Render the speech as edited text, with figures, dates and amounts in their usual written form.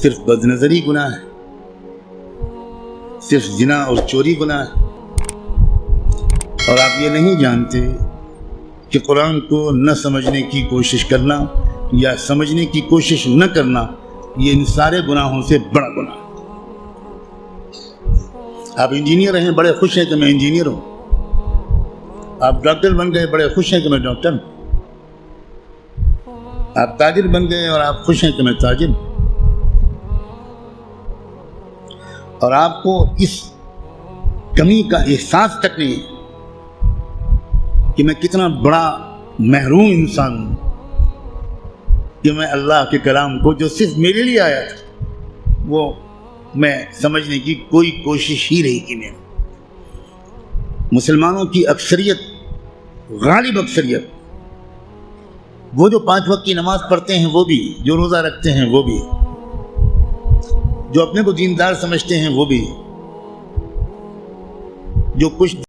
صرف بدنظری گناہ ہے، صرف زنا اور چوری گناہ ہے، اور آپ یہ نہیں جانتے کہ قرآن کو نہ سمجھنے کی کوشش کرنا یا سمجھنے کی کوشش نہ کرنا یہ ان سارے گناہوں سے بڑا گناہ ہے۔ آپ انجینئر ہیں، بڑے خوش ہیں کہ میں انجینئر ہوں، آپ ڈاکٹر بن گئے، بڑے خوش ہیں کہ میں ڈاکٹر ہوں، آپ تاجر بن گئے اور آپ خوش ہیں کہ میں تاجر ہوں، اور آپ کو اس کمی کا احساس تک نہیں ہے کہ میں کتنا بڑا محروم انسان ہوں کہ میں اللہ کے کلام کو جو صرف میرے لیے آیا تھا وہ میں سمجھنے کی کوئی کوشش ہی نہیں کی۔ میں مسلمانوں کی اکثریت، غالب اکثریت، وہ جو 5 وقت کی نماز پڑھتے ہیں وہ بھی، جو روزہ رکھتے ہیں وہ بھی، جو اپنے کو دیندار سمجھتے ہیں وہ بھی، جو کچھ